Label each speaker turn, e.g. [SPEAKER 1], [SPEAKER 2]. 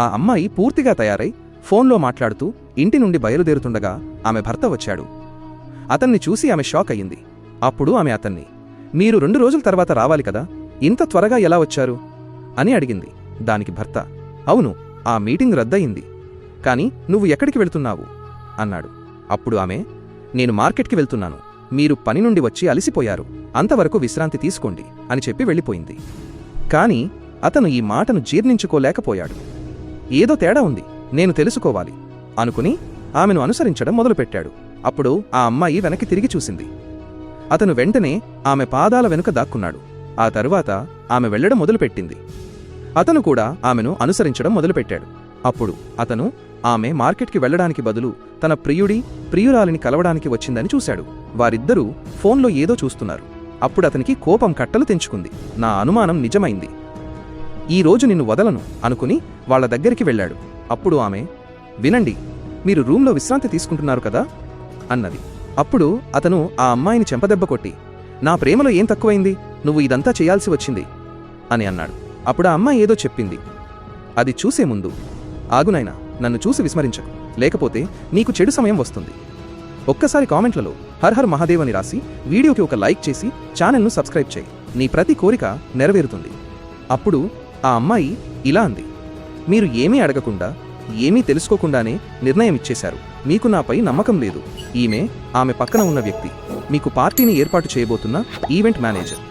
[SPEAKER 1] ఆ అమ్మాయి పూర్తిగా తయారై ఫోన్లో మాట్లాడుతూ ఇంటి నుండి బయలుదేరుతుండగా ఆమె భర్త వచ్చాడు. అతన్ని చూసి ఆమె షాక్ అయ్యింది. అప్పుడు ఆమె అతన్ని, మీరు 2 రోజుల తర్వాత రావాలి కదా, ఇంత త్వరగా ఎలా వచ్చారు అని అడిగింది. దానికి భర్త, అవును, ఆ మీటింగ్ రద్దయింది, కాని నువ్వు ఎక్కడికి వెళ్తున్నావు అన్నాడు. అప్పుడు ఆమె, నేను మార్కెట్కి వెళ్తున్నాను, మీరు పని నుండి వచ్చి అలిసిపోయారు, అంతవరకు విశ్రాంతి తీసుకోండి అని చెప్పి వెళ్ళిపోయింది. కాని అతను ఈ మాటను జీర్ణించుకోలేకపోయాడు. ఏదో తేడా ఉంది, నేను తెలుసుకోవాలి అనుకుని ఆమెను అనుసరించడం మొదలుపెట్టాడు. అప్పుడు ఆ అమ్మాయి వెనక్కి తిరిగి చూసింది. అతను వెంటనే ఆమె పాదాల వెనుక దాక్కున్నాడు. ఆ తరువాత ఆమె వెళ్లడం మొదలుపెట్టింది. అతను కూడా ఆమెను అనుసరించడం మొదలుపెట్టాడు. అప్పుడు అతను ఆమె మార్కెట్కి వెళ్లడానికి బదులు తన ప్రియురాలిని కలవడానికి వచ్చిందని చూశాడు. వారిద్దరూ ఫోన్లో ఏదో చూస్తున్నారు. అప్పుడు అతనికి కోపం కట్టలు తెంచుకుంది. నా అనుమానం నిజమైంది, ఈ రోజు నిన్ను వదలను అనుకుని వాళ్ల దగ్గరికి వెళ్లాడు. అప్పుడు ఆమె, వినండి, మీరు రూంలో విశ్రాంతి తీసుకుంటున్నారు కదా అన్నది. అప్పుడు అతను ఆ అమ్మాయిని చెంపదెబ్బ కొట్టి, నా ప్రేమలో ఏం తక్కువైంది, నువ్వు ఇదంతా చేయాల్సి వచ్చింది అని అన్నాడు. అప్పుడు ఆ అమ్మాయి ఏదో చెప్పింది. అది చూసే ముందు, ఆగునైనా, నన్ను చూసి విస్మరించకు, లేకపోతే నీకు చెడు సమయం వస్తుంది. ఒక్కసారి కామెంట్లలో హర్ హర్ మహాదేవ్ అని రాసి వీడియోకి ఒక లైక్ చేసి ఛానల్ను సబ్స్క్రైబ్ చేయి. నీ ప్రతి కోరిక నెరవేరుతుంది. అప్పుడు ఆ అమ్మాయి ఇలా అంది, మీరు ఏమీ అడగకుండా, ఏమీ తెలుసుకోకుండానే నిర్ణయం ఇచ్చేశారు. మీకు నాపై నమ్మకం లేదు. ఆమె పక్కన ఉన్న వ్యక్తి, మీకు పార్టీని ఏర్పాటు చేయబోతున్న ఈవెంట్ మేనేజర్.